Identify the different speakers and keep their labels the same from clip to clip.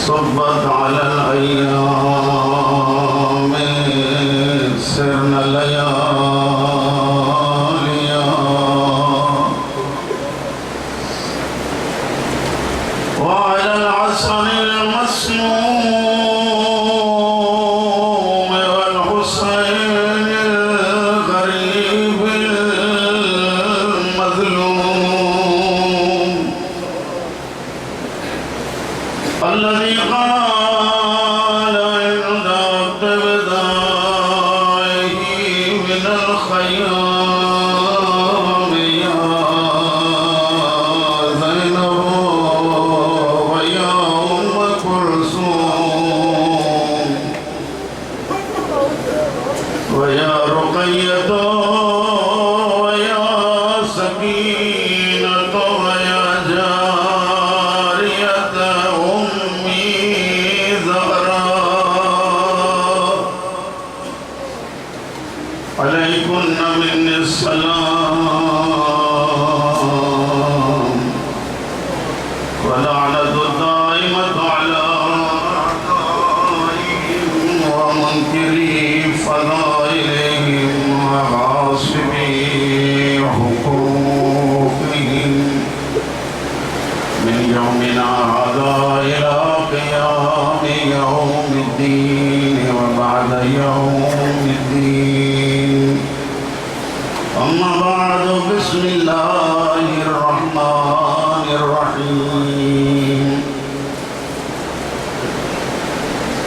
Speaker 1: صبت على الأيام سرنا لياليا وعلى العسل المسموم والحسين الغريب المظلوم الذي قال عند ابتدائه من الخيام يا زينب ويا أم كلثوم ويا رقية ويا سكينة ويا جارية أمي زهراء عليكن مني السلام ولعنة الدائمة على أعدائهم ومنكري فضائلهم وغاصبي حقوقهم من يومنا هذا إلى قيام يوم الدين وبعد يوم الدين أما بعد بسم الله الرحمن الرحيم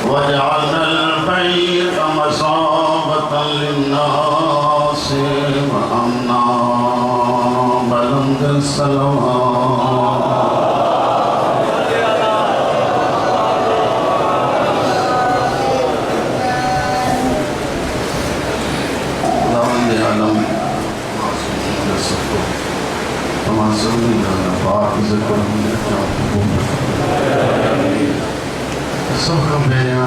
Speaker 1: وجعلنا البيت مثابة للناس وأمنا بلند السلام सबका मेरा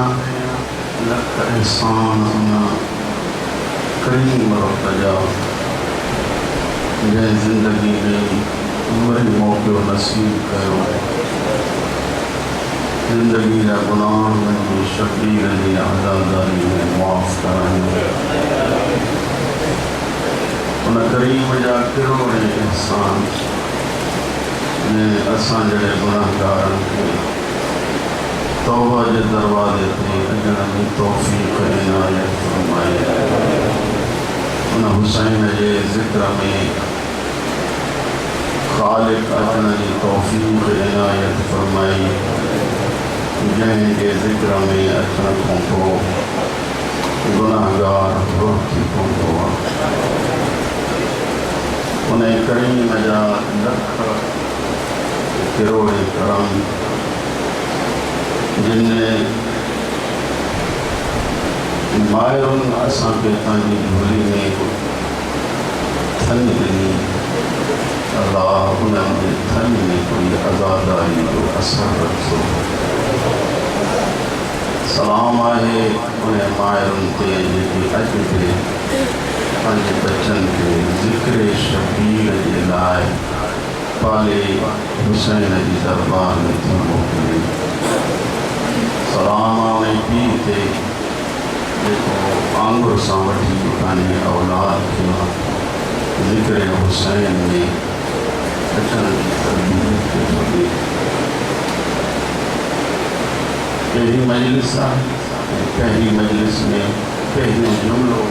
Speaker 1: लगता इंसान अपना करीम बरता जाओ जै जिंदगी में बड़े मौके नसीब करो जिंदगी का गुनाह में शबीर ने आज़ादारी में माफ़ कराएंगे उन करीम जा किरोड़े इंसान ने असां जड़े गुनाहगारन के तौबा के दरवाजे ते अचण जी तौफ़ीक़ इनायत फरमाए उन हुसैन के ज़िक्र में ख़ालिक़ अचण जी तौफ़ीक़ इनायत फरमाई जंहिंजे ज़िक्र में अचण खां पोइ गुनाहगार रोकी पवंदो आहे उन करीम जा लख किरोड़े करम जिनमें मायरुन असां के पंहिंजी झोली में थन ॾिनी अल्लाह उन्हनि जे थन में कोई आज़ादारी जो असर रखो सलाम आहे उन मायरुन ते जेकी अॼु बि पंहिंजे बचनि खे ज़िक्र शबीर जे लाइ पाले हुसैन जी दरबार में थी मोकिले सलाम आहे पीउ ते जेको आंगुर सां वठी पंहिंजे औलाद खे ज़िक्र हुसैन में अचण जी तरबियत खे छॾे पहिरीं मजलिस आहे ऐं पहिरीं मजलिस में पहिरियों जुमिलो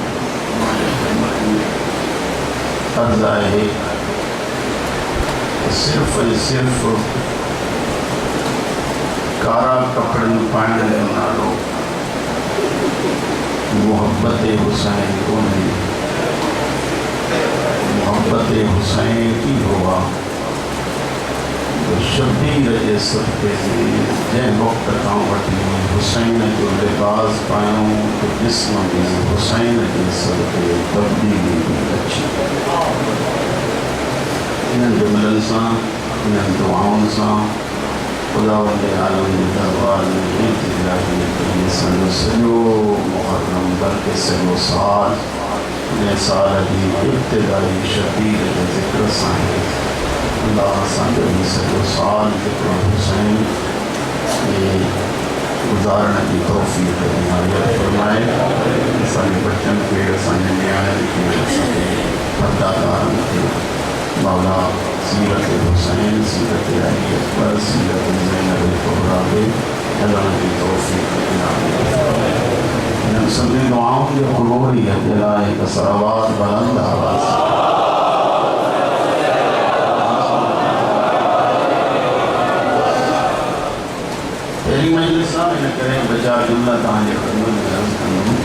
Speaker 1: अर्ज़ आहे सिर्फ़ ऐं सिर्फ़ कारा कपड़न पाइण जो नालो मोहब्बत हुसैन कोन्हे मोहब्बत हुसैन की हुआ तो शबीर जे सदक़े जंहिं वक़्त खां वठी हुसैन जो लिबास पायूं तो जिस्म में हुसैन जे सदक़े तब्दीली अची इन्हनि जुमिलनि सां इन्हनि दुआउनि सां खुदावंद आलम के दरबार में सॼो मुहर्रम बल्कि सॼो साल नए साल जी इब्तिदाई शबीर के ज़िक्र सां अल्लाह असांजो ही सॼो साल ज़िक्र हुसैन में गुजारने की तौफीक इनायत फरमाए। सारे बच्चन के सारे न्याणन के पर्दादारन के मौला सीरत हुसैन, सीरत अली अकबर, सीरत ज़ैनब कुबरा के अल्लाह की तौफीक इनायत फरमाए। इन सभी दुआओं की कबूल है जलाए का सलावत बुलंद आवाज़ पहली मजलिस ना मैंने करें बचा जुमला तांजे खिदमत में अर्ज़ करूं।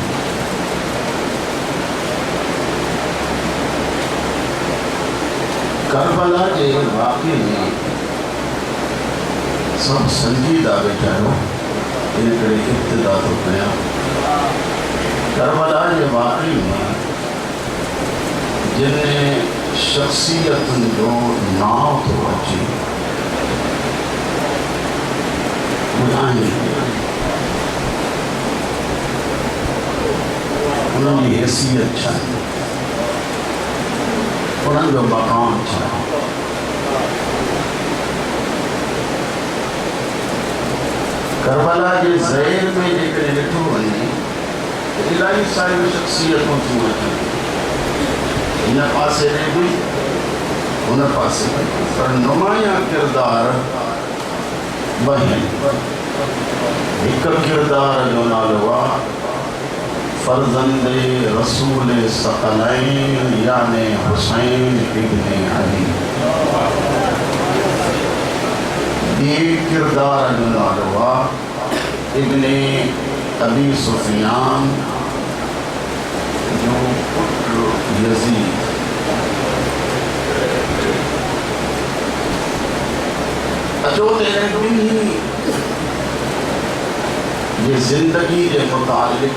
Speaker 1: करबला के वाक़े में सब संजीदा बेटा हो इन करे इब्तिदा तो कया। करबला के वाक़े में जिन्हें शख्सियत जो नाव तो अची उन्होंने हैसियत चाहिए, उन्होंने मकाम चाहिए। करबला के ज़ैर में जेकर ॾिठो वञे त इलाही सारियूं शख़्सियतूं थियूं अचनि, हिन पासे में बि हुन पासे में, पर नुमाया किरदार ॿ हिकु किरदार जो नालो आहे फर्जंदे रसूल सकलैन यानी हुसैन इब्ने अली। ॿिए किरदार जो नालो आहे इब्ने अबी सुफियान जो पुत्र यजीद। अचो त ॿिन्ही ये ज़िंदगी के मुतालिक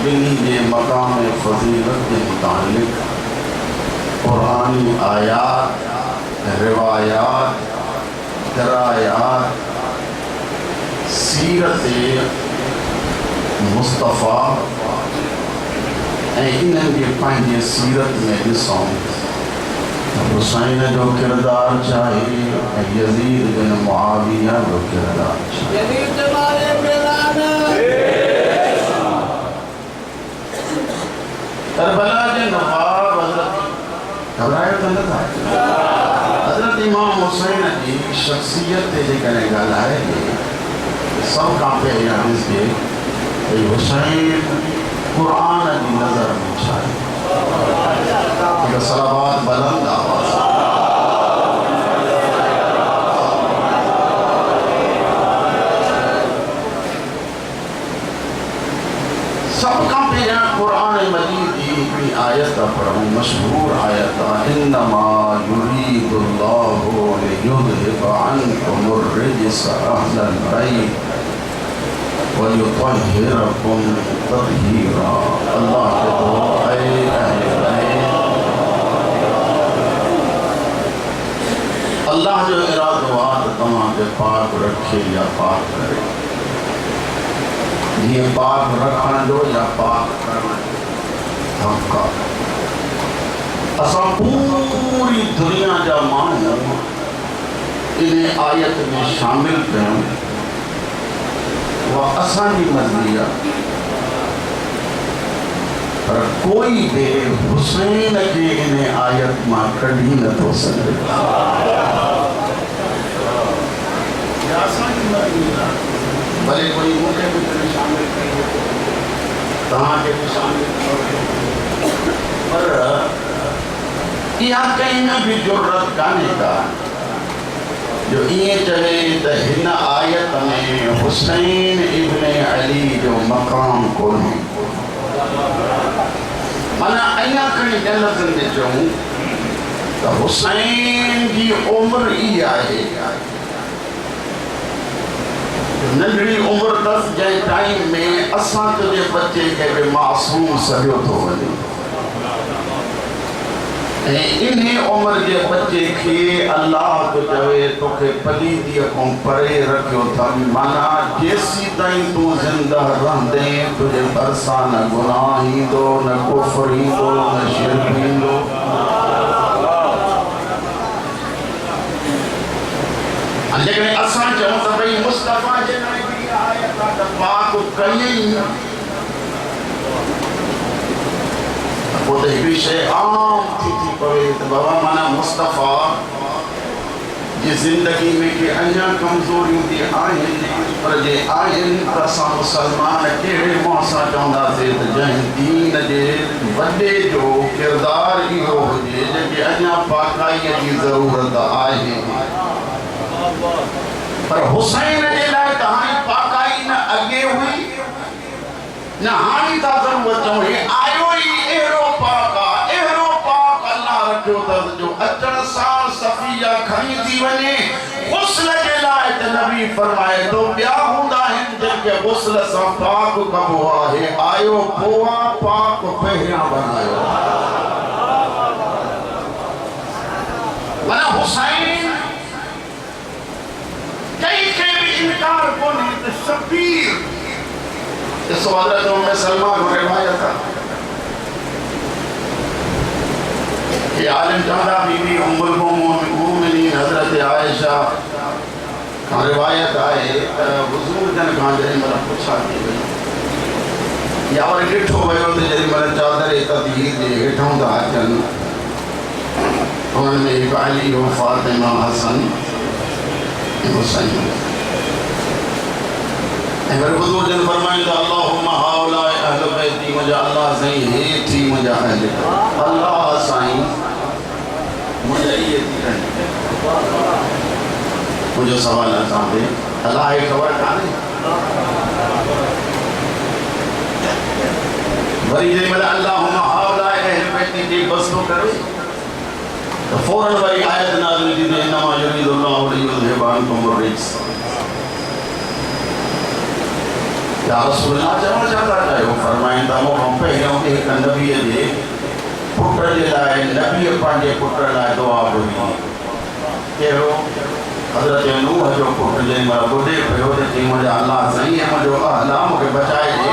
Speaker 1: बिन्ही के मकाम फजीलत के मुतालिक कुरानी आयात, रिवायात, दरायात, सीरत मुस्तफ़ा इन्हनि के पंहिंजे सीरत में ॾिसूं हुसैन जो किरदार चाहे यजीद बिन मुआविया जो किरदार चाहे। करबला के नवाब हज़रत तो न था हज़रत इमाम हुसैन जी शख्सियत जे करे ॻाल्हाए सब खां पहिरियां ॾिसजे भई हुसैन क़ुरान जी नज़र में छा आहे। सलावत बुलंद आवाज़ सब खां पहिरियां क़ुरान मजीद जी हिकिड़ी आयत पढ़ूं, मशहूर आयत आहे इन्नमा युरीदुल्लाहु लियुज़हिबा अन्कुमुर रिज्स अहलल बैत व युतहिरकुम तत्हीरा। अल्लाह के तो ऐ अहले बैत, अल्लाह जो इरादो आहे त तव्हांखे पाक रखे या पाक करे, ये पाक रखण जो या पाक करण जो हक़ आहे। असां पूरी दुनिया जा माण्हू इन आयत में शामिल कयूं, उहा असांजी मर्ज़ी आहे, पर कोई बि हुसैन खे इन आयत मां कढी नथो सघे। असांजी मर्ज़ी आहे, भले कोई मूंखे बि शामिल कयो, तव्हांखे बि शामिल कयो, पर इहा कंहिं में बि ज़रूरत कान्हे का जो ईअं चवे त हिन आयत में हुसैन इब्ने अली जो मक़ाम कोन्हे। माना अञा खणी ग़लति में चऊं त हुसैन जी उमिरि ई आहे, नंढड़ी उम्र अथसि जंहिं टाइम में असां तुंहिंजे बच्चे खे बि मासूम सॾियो थो वञे, ऐं इन उम्र जे बच्चे खे अल्लाह तो चवे तोखे पलीदीअ खां परे रखियो अथमि। माना जेसीं ताईं तूं ज़िंदा रहंदे तुंहिंजे भरिसां न गुनाह ईंदो, न कुफ्र ईंदो, न शिरक ईंदो। लेकिन असां चऊं त भई मुस्तफ़ा जे लाइ बि पाक कई वो तो हिकिड़ी शइ आम थी पवे त बाबा माना मुस्तफ़ा जी ज़िंदगी में के अञा कमज़ोरियूं बि आहिनि पर जे आहिनि त असां मुसलमान कहिड़े मुंहं सां चवंदासीं त जंहिं दीन जे वॾे जो किरदारु इहो हुजे जंहिंखे अञा पाकाईअ जी ज़रूरत आहे पर हुसैन जे लाइ त हाणे पाकाई न अॻे हुई न हाणे था ज़रूरत चऊं हे आयो ई अहिड़ो पाक आहे अहिड़ो पाक अल्लाह रखियो अथसि जो अचण सां सफ़िया खणी थी वञे गुस्ल जे लाइ त नबी फरमाए थो ॿिया हूंदा आहिनि जंहिंखे गुस्ल सां पाक कबो आहे आयो पोइ पाक पहिरियां बनायो माना हुसैन कई के भी इनकार कोन्हे त शबीर इस हज़रत उम्मे सलमा को रिवायत है कि आलिम चंदा बीबी उम्मुल मोमिनीन हज़रत आयशा का रिवायत है हुजूर जन का जरी मला पूछा थी वई या वर ॾिठो वियो त जरी मला चादर तदहीर जे हेठों था अचनि उन्हनि में हिकु अली हो फातिमा हसन हुसैन अगर हुजूर जन फरमाइंदा अल्लाहुम्मा हाउलाए अहल बैती मुझा अल्लाह सही हे थी मुझा अहल अल्लाह साईं मुझे ये थी रही मुझे सवाल असां ते अल्लाह खे ख़बर कान्हे वरी जे महिल अल्लाहुम्मा हाउलाए अहल बैती जे बसतो करे तो फौरन वरी आयत नाज़िल थी त इन्नमा युरीदुल्लाहु लियुज़हिबा अन्कुम रिज्स या रसूलुल्लाह चवण छा था चाहियो फरमाईंदा मूंखां पहिरियों हिकु नबीअ जे पुट जे लाइ नबीअ पंहिंजे पुट लाइ दुआ घुरी कहिड़ो हज़रत नूह जो पुट जंहिं महिल ॿुधे पियो त चई मुंहिंजा अलाह साईं मुंहिंजो अलाह मूंखे बचाइजे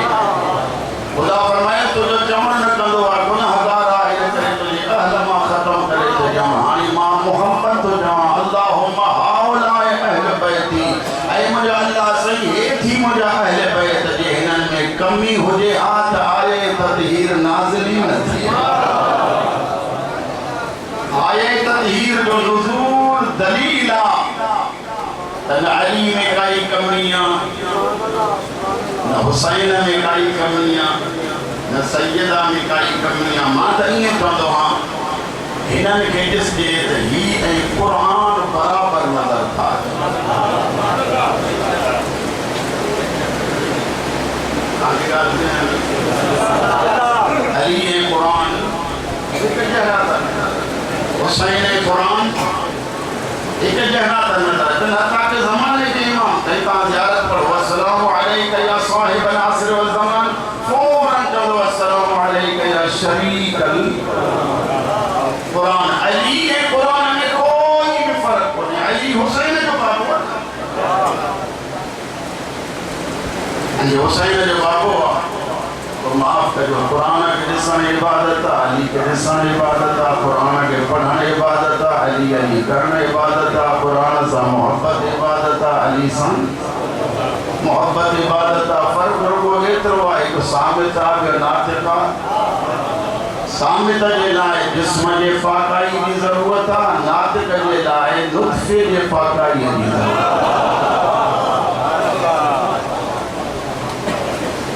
Speaker 1: ख़ुदा फरमाए तुंहिंजो चवण न कंदो आहे गुनाहगार आहे इन करे तुंहिंजे अहल मां ख़तमु करे छॾियऊं हाणे मां मुहम्मद थो चवां अल्लाहुम्मा हाउलाए अहल बैती ऐं मुंहिंजो अलाह साईं हे थी मुंहिंजा अहल बैत जे हिननि में कमी हुजे हा त आए तदहीर नाज़िल ई न थी आए तदहीर जो नुज़ूल दलील आहे त न अली में काई कमी आहे न हुसैन में काई कमी आहे न सैयदा में काई कमी आहे मां त ईअं चवंदो आहियां हिननि खे ॾिसजे त हीउ ऐं क़ुर बराबरि नज़र था अली ऐं क़ुर हिकु जहिड़ा अथनि हुसैन ऐं क़ुर हिकु जहिड़ा अथनि नज़र हता के ज़माने के इमाम तंहिं तव्हां ज़ियारत पढ़ो अस्सलामु अलैका या साहिबल असर वल ज़मान फौरन चवंदो अस्सलामु अलैका या शरीकल क़ुरान अली ऐं क़ुरान में कोई भी फ़र्क़ कोन्हे अली हुसैन जो बाबू आहे हुसैन जो बाबू आहे तो माफ़ कजो क़ुरान के ॾिसण इबादत आहे अली के ॾिसण इबादत आहे क़ुरान के पढ़ण इबादत आहे अली अली करण इबादत आहे क़ुरान सां मोहब्बत इबादत आहे अली सां मोहब्बत इबादत आहे फ़र्क़ु रुॻो एतिरो आहे हिकु साबित आहे ॿियो नातिक़ आहे साबित जे लाइ जिस्म जे पाकाई जी ज़रूरत आहे नातिक़ जे लाइ नुत्फ़े जे पाकाईअ जी ज़रूरत आहे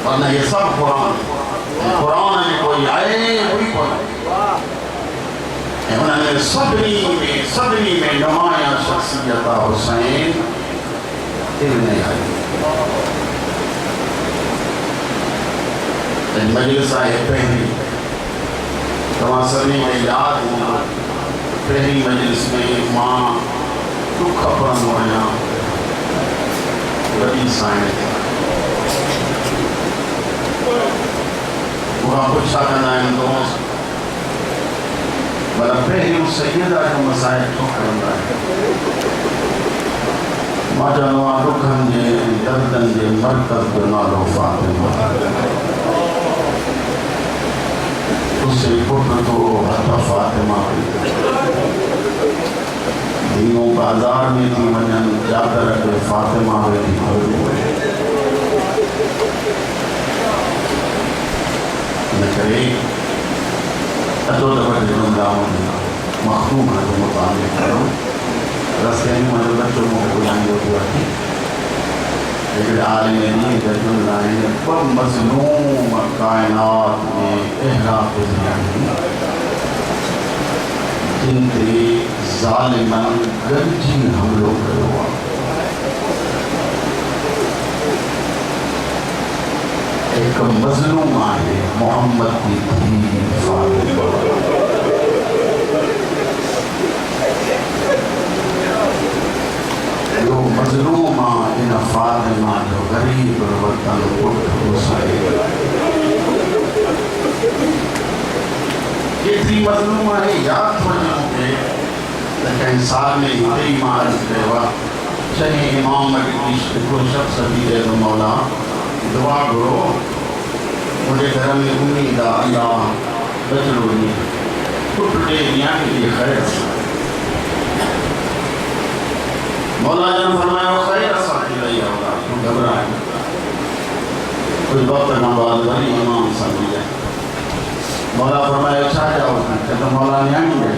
Speaker 1: वरना ये सब कुरान में कोई आए कोई उन्होंने सदनी में नुमाया शख्सियत हुसैन इब्न अली मजलिस आहे पहली तव्हां सभी में याद हूंदो पहली मजलिस में मां दुख पढ़ंदो आहियां वॾी साईं वहाँ पुछा कंदा आहिनि दोस्त भला पहिरियों सैयदा जो मसाइल छो कंदा आहिनि मां चवंदो आहियां दुखनि जे दर्दनि जे मर्कज़ जो नालो फातिमा उससे पुट तो हथ फातिमा दीनों बाज़ार में थी वञनि चादर ते फातिमा वेठी करे अतो दफ़ा जुमला मखदूम है तो मुताबिक करो रस्ते में मुझे बच्चों को बुलाएंगे हुआ थी लेकिन आलिम दीन का जुमला है पर मज़लूम कायनात में इहराक़ ज़ियानी जिनते ज़ालिमन गंजी हमलों करो एक मज़लूम आहे मोहम्मद की थी फातिमा जो मज़लूम इन फातिमा जो गरीब वतन पुट हुसैन एतरी मज़लूम आहे याद वञे मूंखे त कंहिं साल में हिते ई मां अर्ज़ु कयो आहे चङे इमाम वटि हिकिड़ो शख़्स बि चए थो मौला दुआ करो मुझे घर में उम्मीद आ अल्लाह बचड़ो नी पुट ॾे न्याणी ॾे ख़ैर मौला जन फरमायो ख़ैर सां थी रही आहे तूं घबराए कुझु वक़्त खां बाद वरी इमाम सां मिलिया मौला फरमायो छा चओ त मौला न्याणी ॾे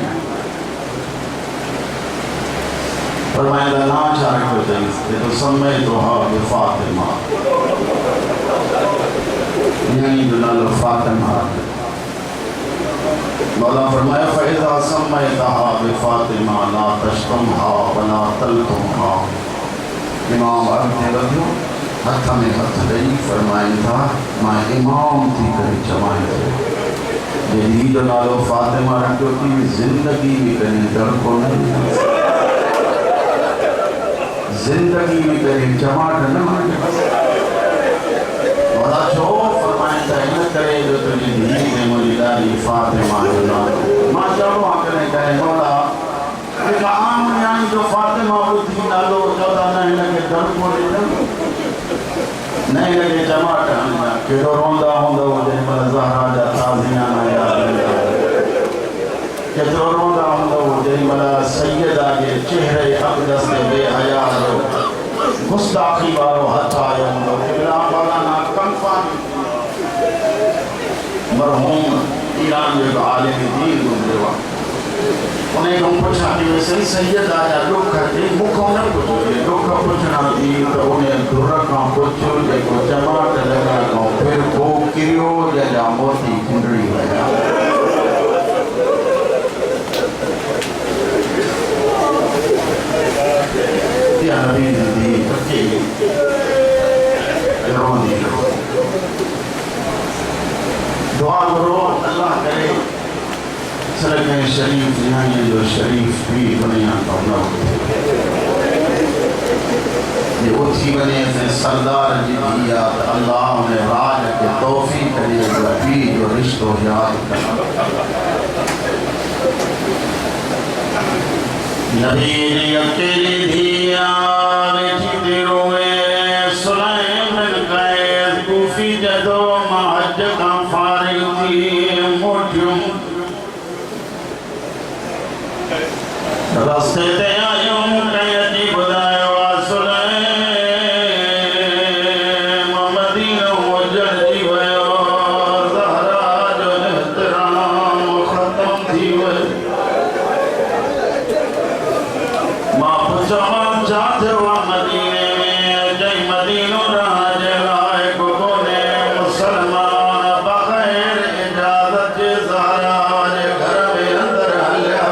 Speaker 1: फरमाईंदा ना छा रखियो अथईं तो समय तो हा फातिमा न्याणी जो नालो फातिमा मौला फरमाया फ़ैज़ा सम्मयतहा बिफ़ातिमा ला तशतमहा वला तलतमहा इमाम अॻिते वधियो हथ में हथ ॾेई फरमाइनि था मां इमाम थी करे चवां थो जॾहिं जो नालो फातिमा रखियो थी ज़िंदगी में कॾहिं डर कोन ज़िंदगी में कॾहिं चमाट न मौला छो फरमाइनि था इन करे जो तुंहिंजी धीउ खे मुंहिंजी ॾाढी फातिमा जो नालो मां चवंदो आहियां कॾहिं कॾहिं मौला हिकु आम न्याणी जो फातिमा ॿुधी नालो चवंदा न हिनखे डर कोन्हे न हिनखे चमाट हणंदा कहिड़ो रोंदा हूंदव जेॾीमहिल ज़हरा जा ताज़ियाना यादि ईंदा केतिरो रोंदा हूंदव जेॾीमहिल सैयदा जे चेहरे अक़दस ते बेहया जो गुस्ताखी वारो हथ आयो हूंदो मौलाना कंफान मरहूम ईरान जो हिकु आलिम दीन गुज़रियो आहे उन खां पुछां थी वैसे सैयदा जा ॾुख ते मूंखां न पुछे ॾुख पुछणा थी त उन दुर खां पुछो जेको चमाट लॻण खां फिर पोइ किरियो जंहिंजा मोती खिंडड़ी विया या नबी दी अकेली रोंदी दुआ करो अल्लाह करे सड़क शरीफ न्याणी जो शरीफ भी दुनिया का न ये उठी बने फिर सरदार जी दिया अल्लाह ने राज के तौफीक करे जो भी जो रिश्तो याद नबी ने अकेली दिया बेटी तेरो में सुलाइम बिन कैस कूफी जदो महज का फारिग थी मोटियूं रास्ते ते आयूं कयती बुधायो सुलाइम मदीनो उजड़ी वयो ज़हरा जो एहतराम खत्म थी वयो मां पुछां छा थियो मदीने में जई मदीनो राज लाए कोने मुसलमान बग़ैर इजाज़त जे ज़हरा जे घर में अंदर हलिया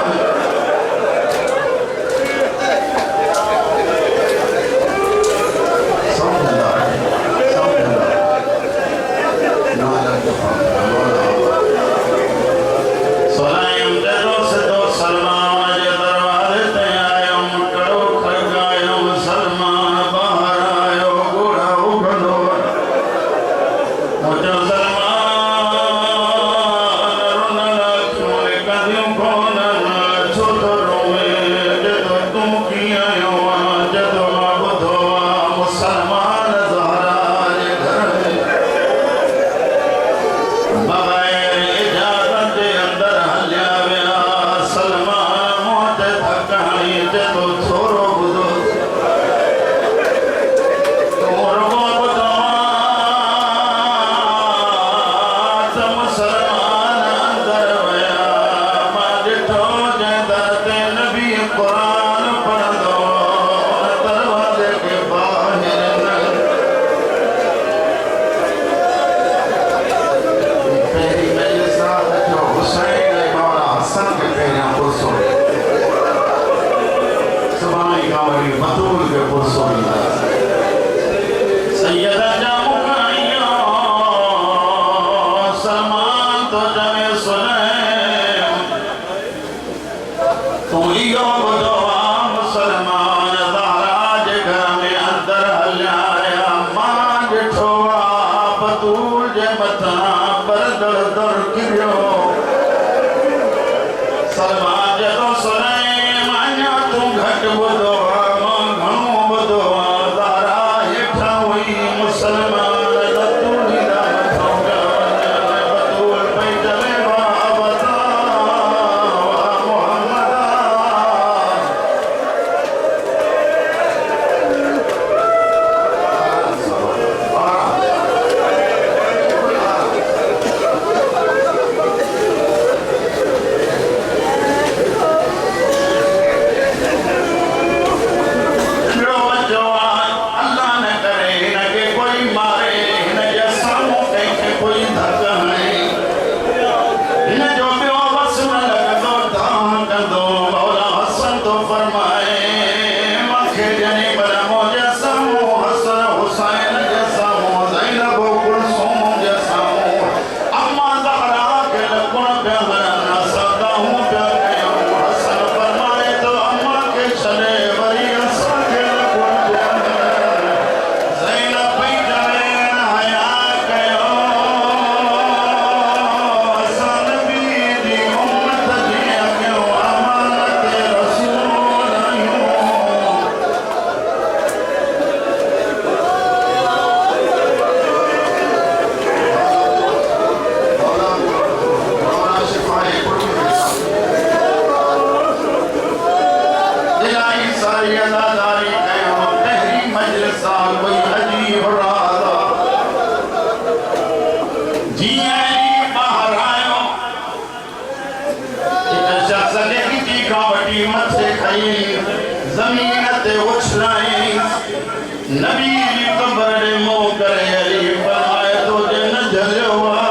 Speaker 1: नबी की कब्र ने मोह करे अली फरमाए तो जन जलवा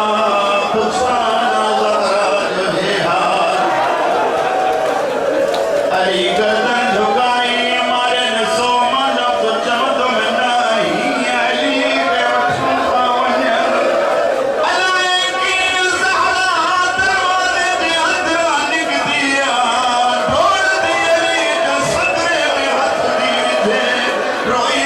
Speaker 1: तुसाना ज़हरा जो है हार अली गर्दन झुकाई हमारे नसों में जब तो चमक में नहीं अली के वचन पावन अलाए की ज़हरा दरवाजे के अंदर निक दिया ढोल दी अली के सदरे में हाथ दी थे रोई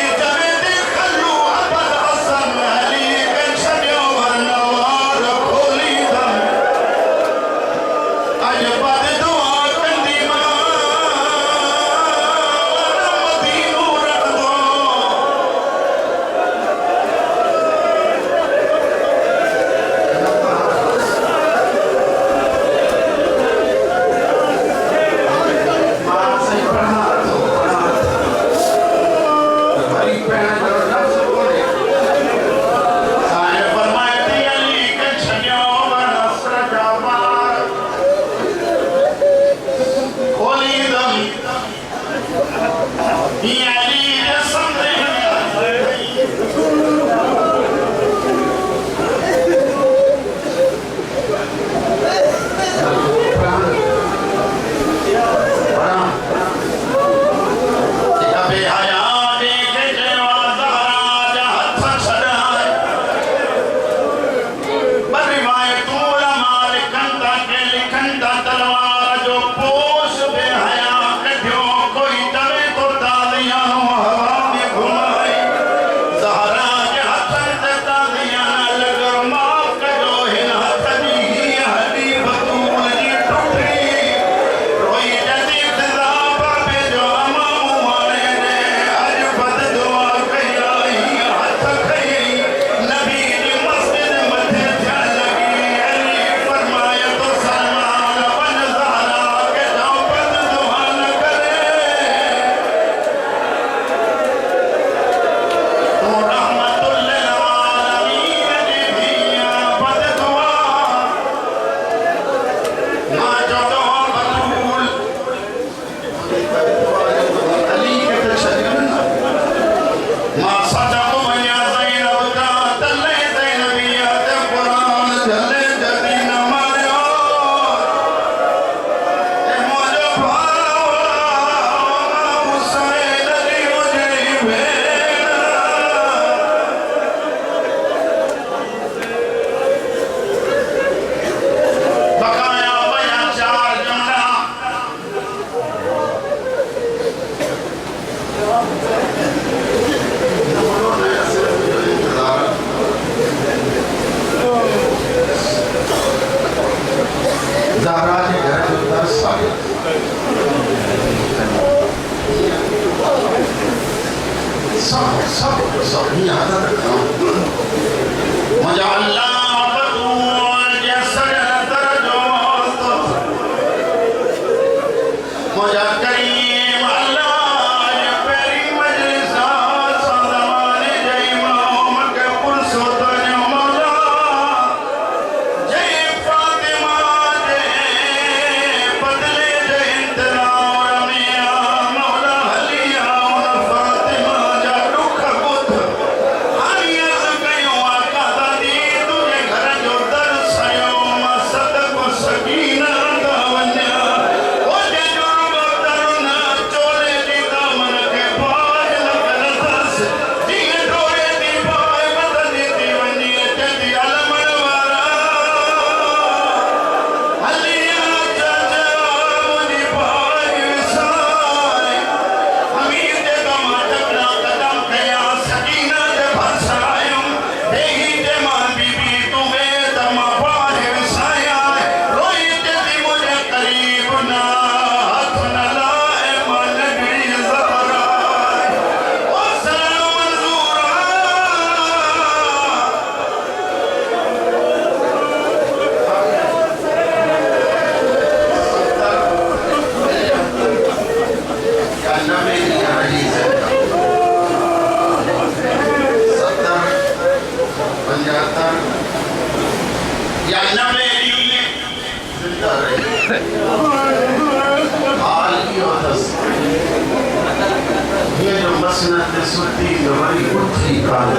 Speaker 1: सुती वरी उठी काल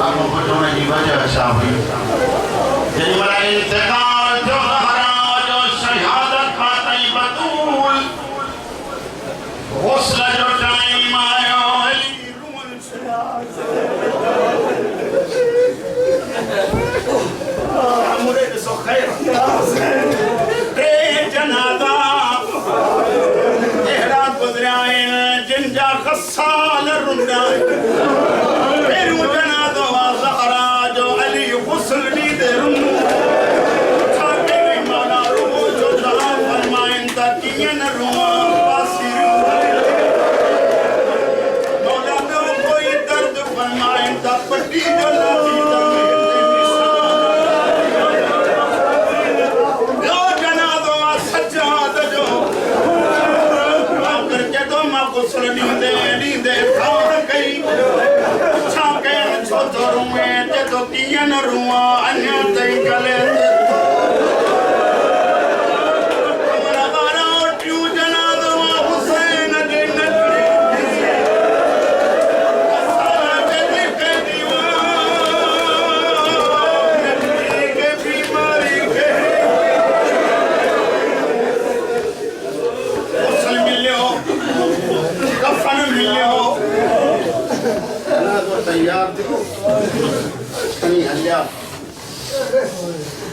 Speaker 1: आप बचों की वजह छा हुई जब मला इंतकाल जो ज़हरा जो शहादत खातई बतूल हौसला जो टाइम आयो अली रुमन मुरे सो खैर ते जनादा तेरा गुजराए जिंजा खसाल रुंदा फिर जनादा ज़हरा जो अली हुसैनी दे रुमू थाके माना रुमू जो जहां फरमाइन ता कियन रुमा पासिर मौला दो कोई दर्द फरमाइन ता पट्टी जो लाती कियन रुआ अन्य तई गले हमरा बारा उठियो जनाज़ो हुसैन दे नगरे सारे के दीवान के बीमारी के हुसैन मिलियो कफन मिलियो जनाज़ो तैयार थियो कहीं हल्या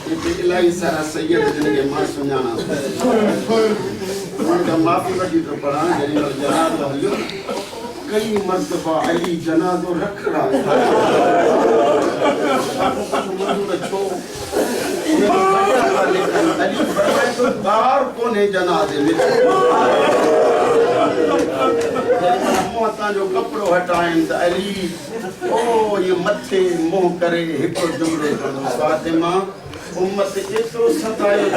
Speaker 1: ये इलाही सारा सैयद जिनके मां सुनाना उनका माफी वठी तो पढ़ा जरी जनाज़ो हलियो कई मर्तबा अली जनाज़ो रखड़ा मंजूर छो अली बाहर कोने जनाज़े में मोहता जो कपड़ो हटाइन त अली ओ ये मथे मोह करे एक जुमले फातिमा उम्मत एतो सतायो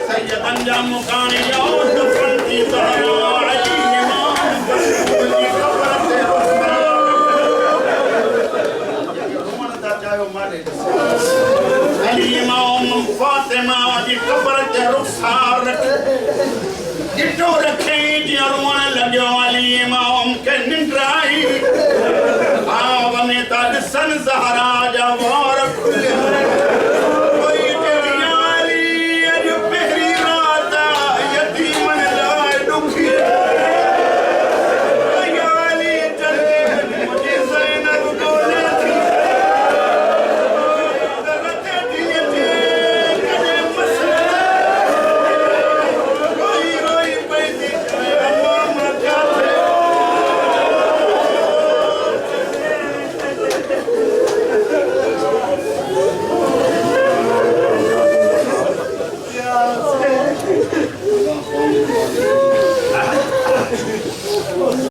Speaker 1: सैयद अंजाम मुकानी यो दफनती ज़हरा अली इमाम रसूल की खबर ते रोमन दा चायो मारे अली इमाम फातिमा की खबर ते रुखसार इटो रखे जियरुन लग्यो अली इमाम के निंद्राई आवने ता सन ज़हरा